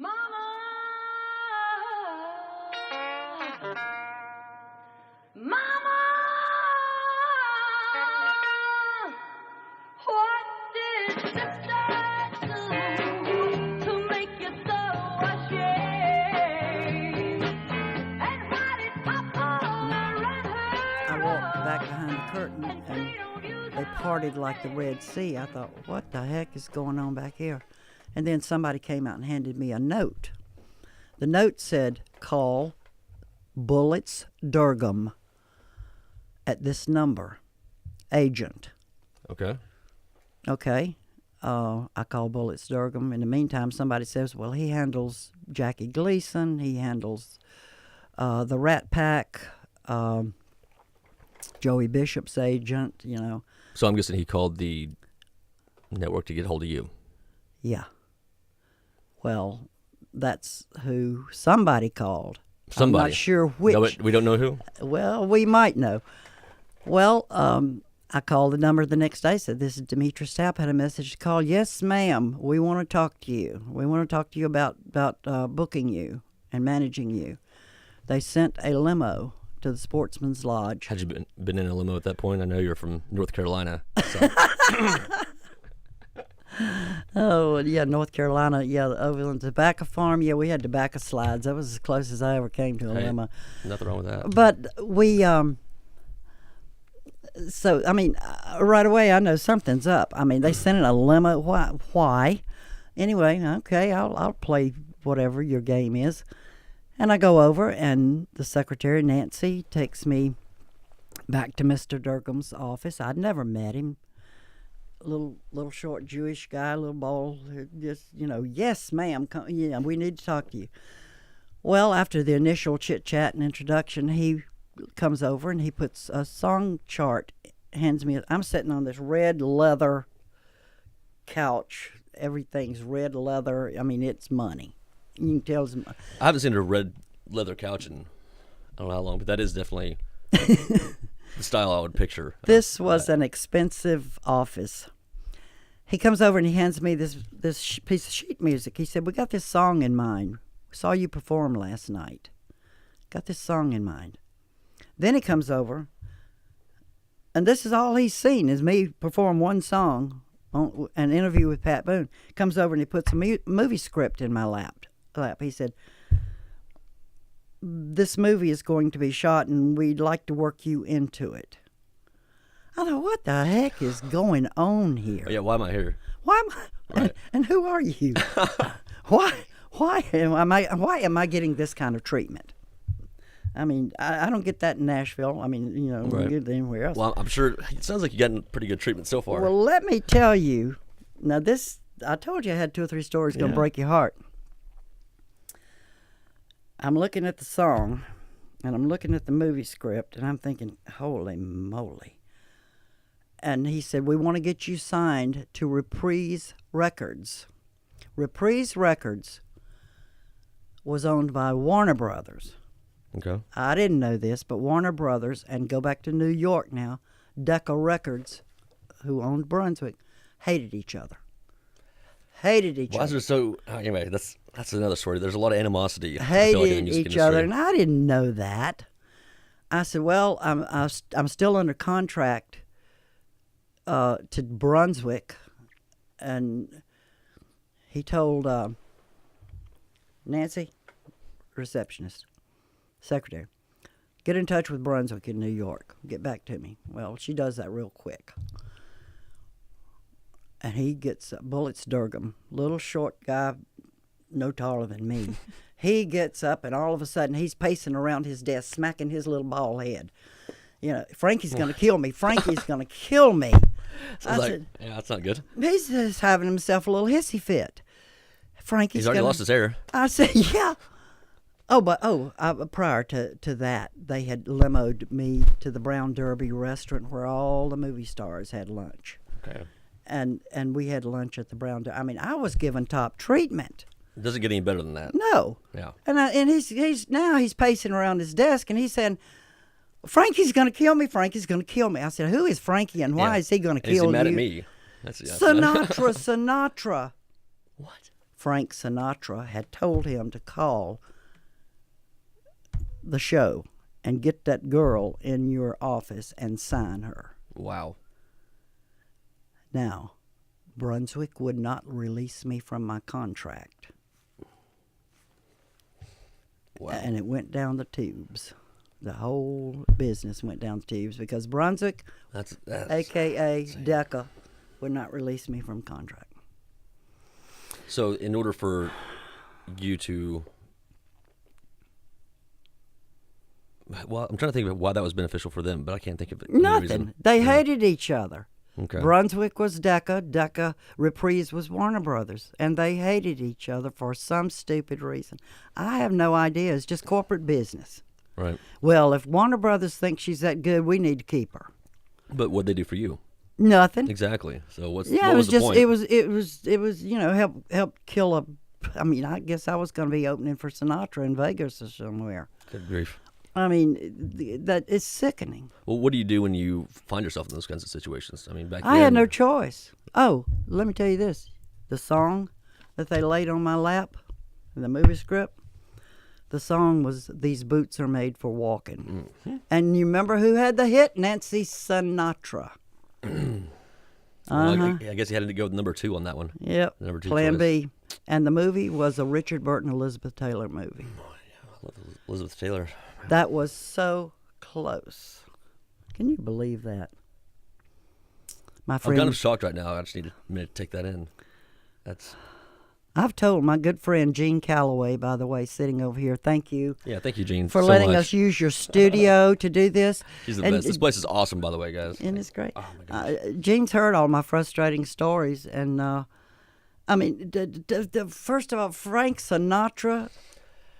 Mama, Mama, what did sister do to make you so ashamed? And why did Papa run her? I walked back behind the curtain and they parted like the Red Sea. I thought, what the heck is going on back here? And then somebody came out and handed me a note. The note said, call Bullets Durgam at this number, agent. Okay. Okay. I call Bullets Durgam. In the meantime, somebody says, well, he handles Jackie Gleason. He handles the Rat Pack, Joey Bishop's agent, you know. So I'm guessing he called the network to get hold of you. Yeah. Well, that's who somebody called. Somebody. I'm not sure which. No, we don't know who? Well, we might know. Well, I called the number the next day, said, this is Demetriss Tapp, had a message to call. Yes, ma'am, we want to talk to you. We want to talk to you about booking you and managing you. They sent a limo to the Sportsman's Lodge. Had you been in a limo at that point? I know you're from North Carolina. So. Oh, yeah, North Carolina, yeah, over on the tobacco farm, yeah, we had tobacco slides. That was as close as I ever came to a limo. Nothing wrong with that. But we, so, I mean, right away I know something's up. I mean, they sent in a limo. Why? Anyway, okay, I'll play whatever your game is. And I go over, and the secretary, Nancy, takes me back to Mr. Durgam's office. I'd never met him. Little short Jewish guy, little bald, just, you know, yes, ma'am, come, yeah, we need to talk to you. Well, after the initial chit-chat and introduction, he comes over and he puts a song chart, hands me, I'm sitting on this red leather couch. Everything's red leather. I mean, it's money. You can tell it's money. I haven't seen a red leather couch in I don't know how long, but that is definitely the style I would picture. This was an expensive office. He comes over and he hands me this piece of sheet music. He said, we got this song in mind. We saw you perform last night. Got this song in mind. Then he comes over, and this is all he's seen is me perform one song on an interview with Pat Boone. Comes over and he puts a movie script in my lap. He said, this movie is going to be shot and we'd like to work you into it. I thought, what the heck is going on here? Oh, yeah, why am I here? Why am I, Right. and who are you? why am I getting this kind of treatment? I mean, I don't get that in Nashville. I mean, you know, I don't get it anywhere else. Well, I'm sure it sounds like you've gotten pretty good treatment so far. Well, let me tell you. Now, this, I told you I had 2 or 3 stories going to break your heart. I'm looking at the song, and I'm looking at the movie script, and I'm thinking, holy moly. And he said, we want to get you signed to Reprise Records. Reprise Records was owned by Warner Brothers. Okay. I didn't know this, but Warner Brothers, and go back to New York now, Decca Records, who owned Brunswick, hated each other. Hated each Why is other. there so? Anyway, that's another story. There's a lot of animosity. I feel Hated like, in the music each industry. other, and I didn't know that. I said, well, I'm still under contract to Brunswick, and he told Nancy, receptionist, secretary, get in touch with Brunswick in New York. Get back to me. Well, she does that real quick. And he gets Bullets Durgam, little short guy, no taller than me. He gets up, and all of a sudden, he's pacing around his desk, smacking his little bald head. You know, Frankie's going to kill me. Frankie's going to kill me. I said, yeah, that's not good. he's just having himself a little hissy fit. Frankie's He's already lost his hair. I said, yeah. Prior to that, they had limoed me to the Brown Derby restaurant where all the movie stars had lunch. Okay. And we had lunch at the Brown Derby. I mean, I was given top treatment. It doesn't get any better than that. No. Yeah. And he's pacing around his desk, and he's saying, Frankie's going to kill me. Frankie's going to kill me. I said, who is Frankie, and why is he going to kill you? Is he mad at me? Sinatra. What? Frank Sinatra had told him to call the show and get that girl in your office and sign her. Wow. Now, Brunswick would not release me from my contract. Wow. And it went down the tubes. The whole business went down the tubes because Brunswick, That's a.k.a. Decca, would not release me from contract. So in order for you to... Well, I'm trying to think of why that was beneficial for them, but I can't think of it. Nothing. They hated each other. Okay. Brunswick was Decca, Reprise was Warner Brothers, and they hated each other for some stupid reason. I have no idea. It's just corporate business. Right. Well, if Warner Brothers thinks she's that good, we need to keep her. But what'd they do for you? Nothing. Exactly. So what Yeah, it was the just point? it was help kill a. I mean, I guess I was going to be opening for Sinatra in Vegas or somewhere. Good grief. I mean, that is sickening. Well, what do you do when you find yourself in those kinds of situations? I mean, back I then... had no choice. Oh, let me tell you this. The song that they laid on my lap in the movie script, the song was These Boots Are Made for Walking. Mm-hmm. And you remember who had the hit? Nancy Sinatra. Well, I guess you had to go with number 2 on that one. Yep. Number 2 Plan choice. B. And the movie was a Richard Burton, Elizabeth Taylor movie. I love Elizabeth Taylor. That was so close. Can you believe that? My I'm friend, kind of shocked right now. I just need a minute to take that in. That's... I've told my good friend Gene Calloway, by the way, sitting over here, thank you Yeah, thank you, Gene, for so letting much. us use your studio to do this. She's the And best. This place is awesome, by the way, guys. And it's great. Oh, my gosh. Gene's heard all my frustrating stories, and I mean, first of all, Frank Sinatra.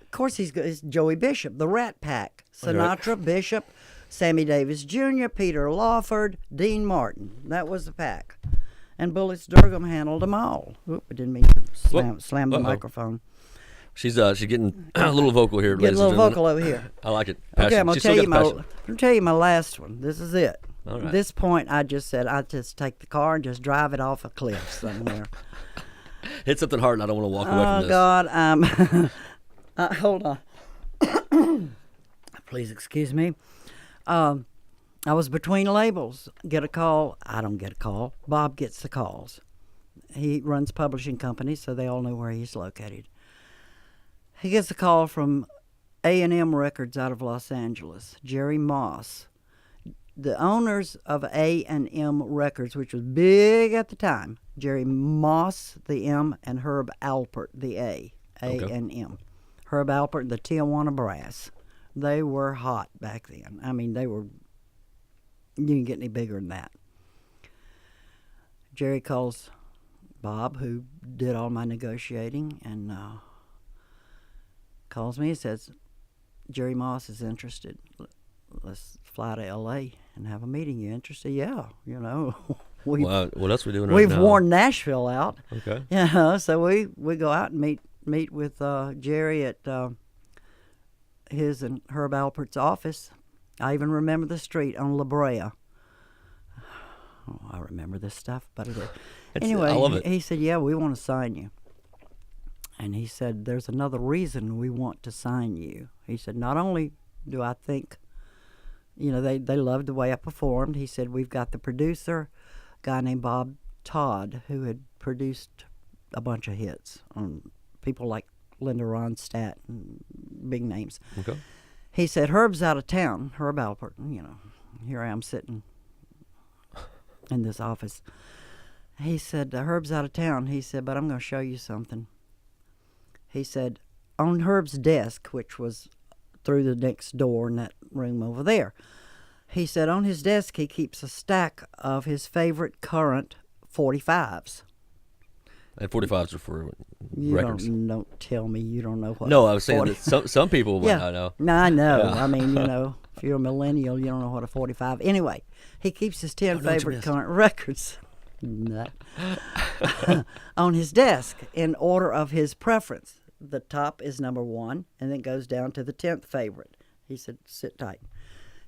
Of course, he's Joey Bishop, the Rat Pack. Sinatra, Bishop, Sammy Davis Jr., Peter Lawford, Dean Martin. That was the pack. And Bullis Durgam handled them all. Oop, I didn't mean to slam the microphone. She's getting a little vocal here, Get a ladies little and gentlemen. vocal over here. I like it. Okay, Passion. I'm gonna She's still tell you got my the passion. last one. This is it. All right. This point, I just said I'd just take the car and just drive it off a cliff somewhere. Hit something hard, and I don't want to walk away from Oh this. God, hold on. Please excuse me. I was between labels. Get a call. I don't get a call. Bob gets the calls. He runs publishing companies, so they all know where he's located. He gets a call from A&M Records out of Los Angeles. Jerry Moss, the owners of A&M Records, which was big at the time. Jerry Moss, the M, and Herb Alpert, the A. A&M. Herb Alpert, the Tijuana Brass. They were hot back then. I mean, they were... You didn't get any bigger than that. Jerry calls Bob, who did all my negotiating, and calls me and says, Jerry Moss is interested. Let's fly to L.A. and have a meeting. You interested? Yeah, you know. What else are we doing right We've now? worn Nashville out. Okay. Yeah, so we go out and meet with Jerry at his and Herb Alpert's office. I even remember the street on La Brea. Oh, I remember this stuff, but anyway, I love it. he said, "Yeah, we want to sign you." And he said, "There's another reason we want to sign you." He said, "Not only do I think, you know, they loved the way I performed." He said, "We've got the producer, a guy named Bob Todd, who had produced a bunch of hits on people like Linda Ronstadt and big names." Okay. He said, Herb's out of town, Herb Alpert. You know, here I am sitting in this office. He said, Herb's out of town. He said, but I'm going to show you something. He said, on Herb's desk, which was through the next door in that room over there, he said on his desk he keeps a stack of his favorite current 45s. And 45s are for You records. don't tell me you don't know what. No, I was saying 40 that some people might not know. No, I know. Yeah. I mean, you know, if you're a millennial, you don't know what a 45. Anyway, he keeps his 10 know what you favorite missed. current records on his desk in order of his preference. The top is number 1, and then goes down to the 10th favorite. He said, sit tight.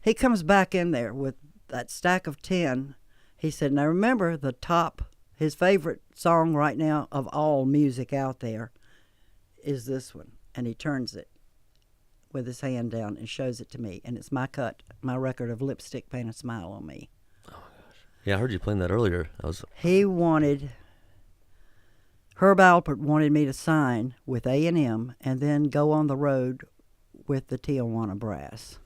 He comes back in there with that stack of 10. He said, now remember, the top, his favorite song right now of all music out there is this one. And he turns it with his hand down and shows it to me. And it's my record of Lipstick Paint a Smile on Me. Oh, my gosh. Yeah, I heard you playing that earlier. Herb Alpert wanted me to sign with A&M and then go on the road with the Tijuana Brass.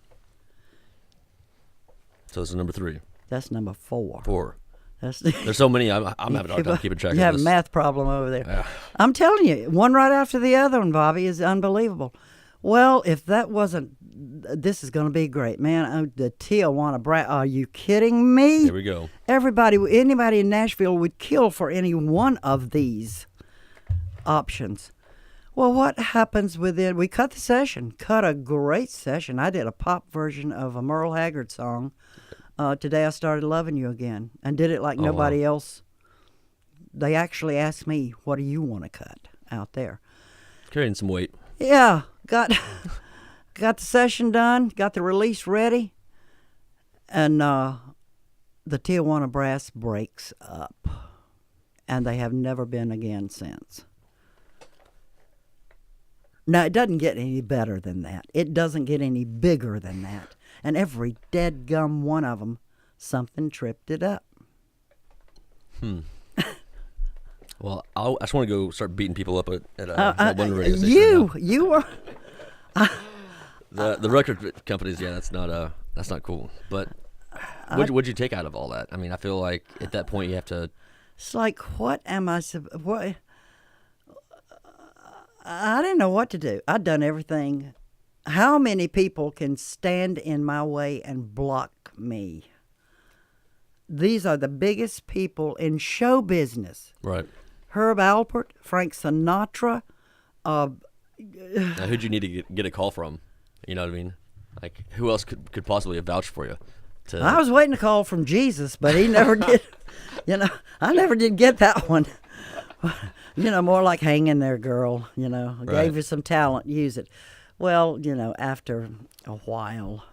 So it's number 3. That's number 4. 4. There's so many. I'm having a hard time keeping track of this. You have a math problem over there. Yeah. I'm telling you, one right after the other one, Bobby, is unbelievable. Well, if that wasn't, this is going to be great, man. The Tijuana Brass. Are you kidding me? Here we go. Anybody in Nashville would kill for any one of these options. Well, what happens within? We cut a great session. I did a pop version of a Merle Haggard song. Today I Started Loving You Again, and did it like nobody else. They actually asked me, what do you want to cut out there? Carrying some weight. Yeah, got the session done, got the release ready, and the Tijuana Brass breaks up, and they have never been again since. Now, it doesn't get any better than that. It doesn't get any bigger than that. And every dead gum one of them, something tripped it up. Well, I just want to go start beating people up at one radio station. You were. The record companies, yeah, that's not cool. But what'd you take out of all that? I mean, I feel like at that point you have to. It's like, what am I? What? I didn't know what to do. I'd done everything. How many people can stand in my way and block me? These are the biggest people in show business. Right. Herb Alpert, Frank Sinatra. Now, who'd you need to get a call from? You know what I mean? Like, who else could possibly have vouched for you? I was waiting a call from Jesus, but he never did. I never did get that one. More like hang in there, girl. I gave you some talent, use it. Well, after a while,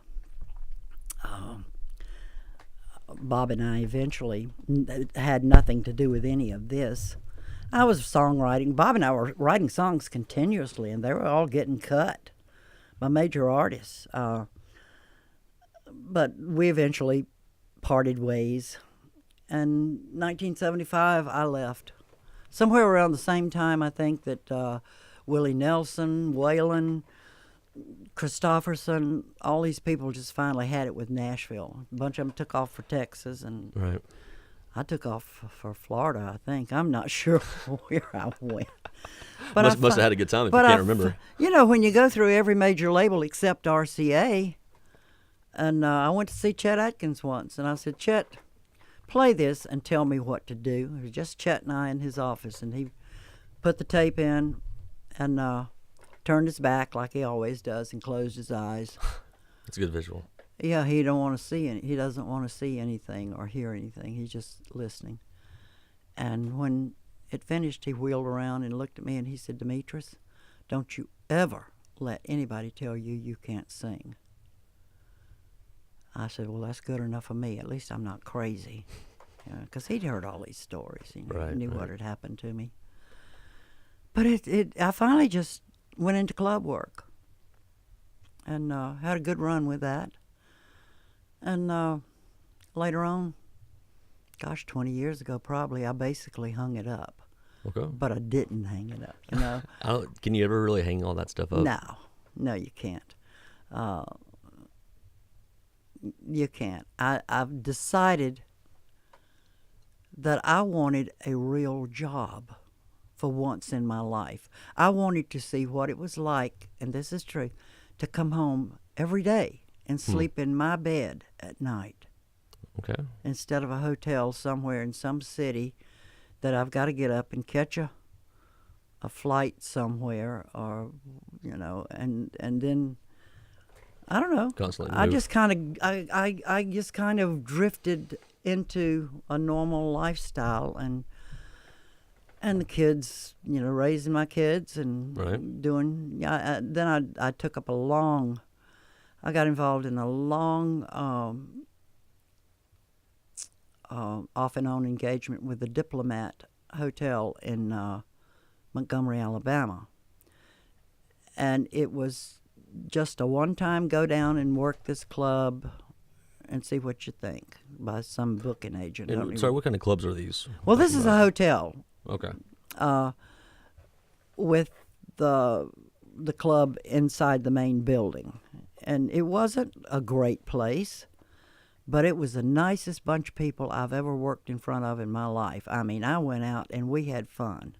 Bob and I eventually had nothing to do with any of this. I was songwriting. Bob and I were writing songs continuously, and they were all getting cut by major artists. But we eventually parted ways. And 1975, I left. Somewhere around the same time, I think, that Willie Nelson, Waylon, Christopherson, all these people just finally had it with Nashville. A bunch of them took off for Texas, and I took off for Florida, I think. I'm not sure where I went. But must have had a good time if you can't remember. When you go through every major label except RCA, and I went to see Chet Atkins once, and I said, Chet, play this and tell me what to do. It was just Chet and I in his office, and he put the tape in and turned his back like he always does and closed his eyes. It's a good visual. Yeah, he doesn't want to see anything or hear anything. He's just listening. And when it finished, he wheeled around and looked at me and he said, Demetriss, don't you ever let anybody tell you you can't sing. I said, well, that's good enough for me. At least I'm not crazy. Because he'd heard all these stories. He knew what had happened to me. But I finally just went into club work and had a good run with that. And later on, 20 years ago probably, I basically hung it up. Okay. But I didn't hang it up, Can you ever really hang all that stuff up? No, you can't. You can't. I've decided that I wanted a real job for once in my life. I wanted to see what it was like, and this is true, to come home every day and sleep in my bed at night. Okay. Instead of a hotel somewhere in some city that I've got to get up and catch a flight somewhere, or and then I don't know. Constantly I move. just kind of drifted into a normal lifestyle and the kids, raising my kids and doing. Then I took up I got involved in a long off and on engagement with the Diplomat Hotel in Montgomery, Alabama. And it was just a one-time go down and work this club and see what you think by some booking agent. And, sorry, what kind of clubs are these? Well, this is a hotel. Okay. With the club inside the main building. And it wasn't a great place, but it was the nicest bunch of people I've ever worked in front of in my life. I mean, I went out and we had fun.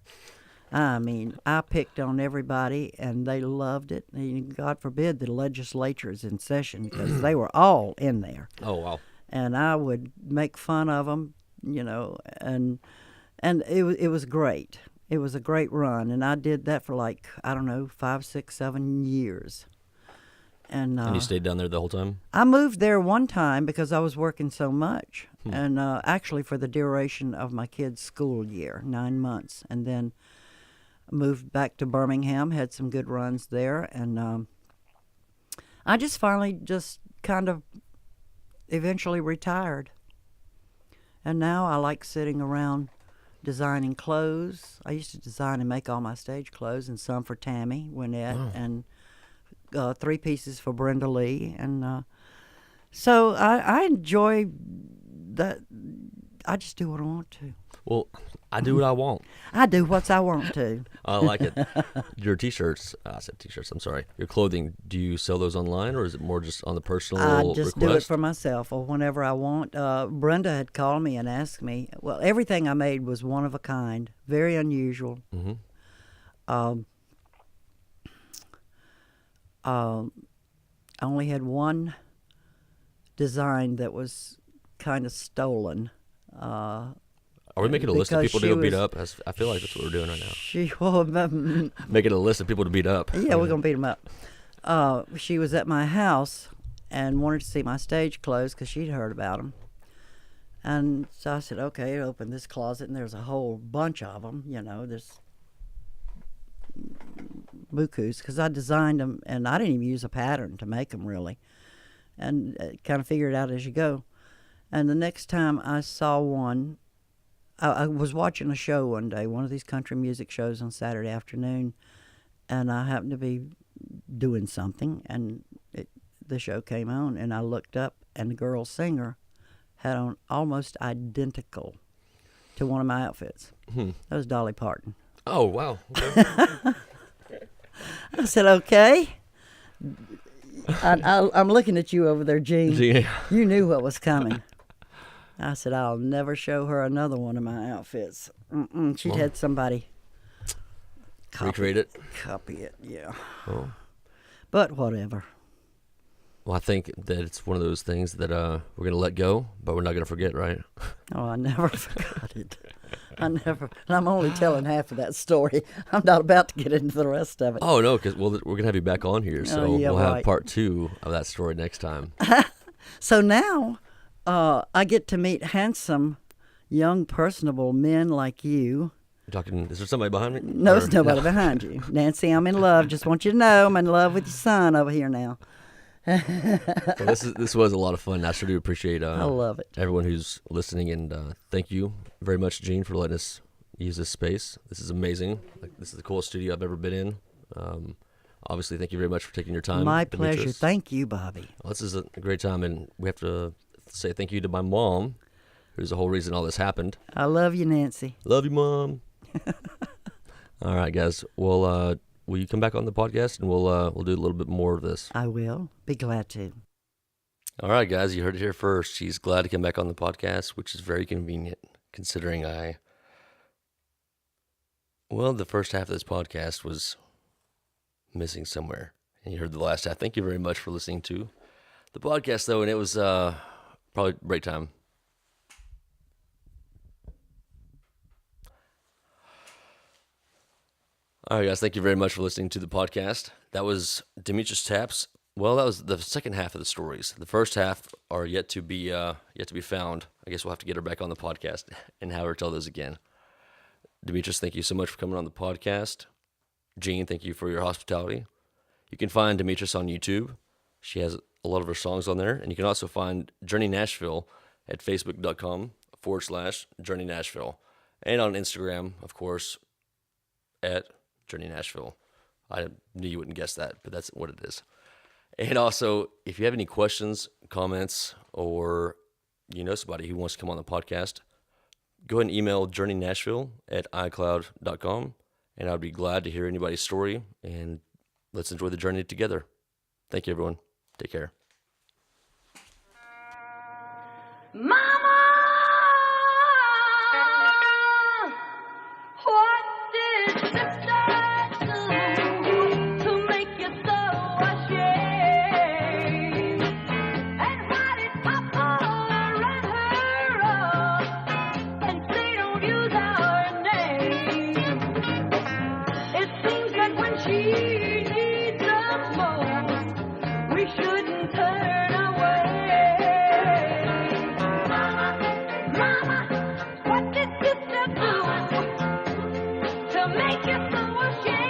I mean, I picked on everybody, and they loved it. And God forbid the legislature is in session, because they were all in there. Oh, wow. And I would make fun of them, and it was great. It was a great run, and I did that for 5, 6, 7 years. And you stayed down there the whole time? I moved there one time because I was working so much, and actually for the duration of my kids' school year, 9 months, and then moved back to Birmingham, had some good runs there, and I just finally kind of eventually retired. And now I like sitting around designing clothes. I used to design and make all my stage clothes, and some for Tammy Wynette, and 3 pieces for Brenda Lee. And so I enjoy that. I just do what I want to. Well, I do what I want. I do what I want to. I like it. Your T-shirts, I said T-shirts, I'm sorry. Your clothing, do you sell those online, or is it more just on the personal I just request? do it for myself or whenever I want. Brenda had called me and asked me. Well, everything I made was one of a kind, very unusual. Mm-hmm. I only had one design that was kind of stolen. Are we making a list of because people to she go beat was- up? I feel like that's what we're doing right now. She, Making a list of people to beat up. yeah, we're gonna beat them up. She was at my house and wanted to see my stage clothes because she'd heard about them. And so I said, okay, open this closet, and there's a whole bunch of them. There's bukus, because I designed them, and I didn't even use a pattern to make them really, and kind of figure it out as you go. And the next time I saw one, I was watching a show one day, one of these country music shows on Saturday afternoon, and I happened to be doing something, and the show came on, and I looked up, and the girl singer had on almost identical to one of my outfits. That was Dolly Parton. Oh, wow. Okay. I said, okay. I'm looking at you over there, Gene. Yeah. You knew what was coming. I said, I'll never show her another one of my outfits. She'd had somebody Recreate it? copy it, yeah. Oh. But whatever. Well, I think that it's one of those things that we're going to let go, but we're not going to forget, right? Oh, I never forgot it. And I'm only telling half of that story. I'm not about to get into the rest of it. Oh, no, because we're going to have you back on here, so yeah, we'll have right. part 2 of that story next time. So now I get to meet handsome, young, personable men like you. You're talking, is there somebody behind me? No, Or- there's nobody behind you. Nancy, I'm in love. Just want you to know I'm in love with your son over here now. Well, this was a lot of fun. I sure do appreciate I love it. everyone who's listening, and thank you very much, Gene, for letting us use this space. This is amazing. This is the coolest studio I've ever been in. Obviously, thank you very much for taking your time. My pleasure. Demetriss. Thank you, Bobby. Well, this is a great time, and we have to say thank you to my mom, who's the whole reason all this happened. I love you, Nancy. Love you, Mom. All right, guys. Well, will you come back on the podcast, and we'll do a little bit more of this. I will. Be glad to. All right, guys, you heard it here first. She's glad to come back on the podcast, which is very convenient, considering the first half of this podcast was missing somewhere, and you heard the last half. Thank you very much for listening to the podcast, though, and it was probably break time. All right, guys, thank you very much for listening to the podcast. That was Demetriss Tapp's. Well, that was the second half of the stories. The first half are yet to be found. I guess we'll have to get her back on the podcast and have her tell those again. Demetriss, thank you so much for coming on the podcast. Gene, thank you for your hospitality. You can find Demetriss on YouTube. She has a lot of her songs on there. And you can also find Journey Nashville at facebook.com Facebook.com/Journey Nashville. And on Instagram, of course, at Journey Nashville. I knew you wouldn't guess that, but that's what it is. And also, if you have any questions, comments, or you know somebody who wants to come on the podcast, go ahead and email journeynashville@icloud.com, and I'd be glad to hear anybody's story, and let's enjoy the journey together. Thank you, everyone. Take care. Mama, what did sister do to make you so ashamed? And why did Papa run her up and say don't use our name? It seems that when she needs us most, we shouldn't turn away. Mama, what did sister do to make you so ashamed?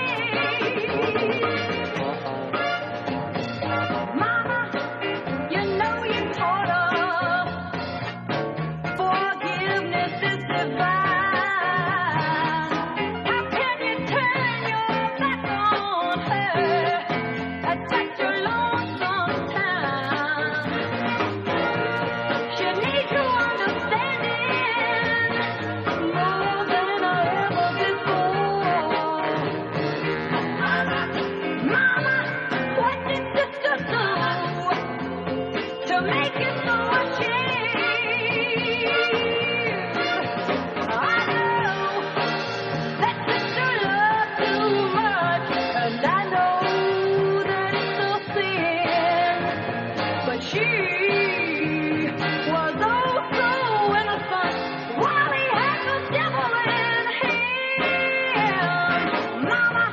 Mama, you know you taught us forgiveness is divine. How can you turn your back on her at such a lonesome time? She needs your understanding more than ever before. Mama, what did sister do to make you so ashamed? I know that sister loved too much, and I know that it's a sin. But she was oh so innocent while he had the devil in him. Mama,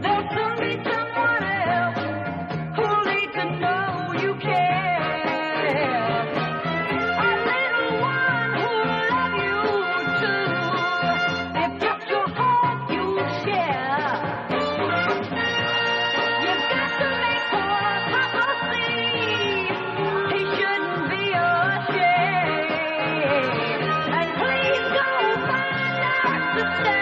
there'll soon be someone else who'll need to know you care. A little one who'll love you too, if just your heart you share. You've got to make poor Papa see he shouldn't be ashamed. And please go find our sister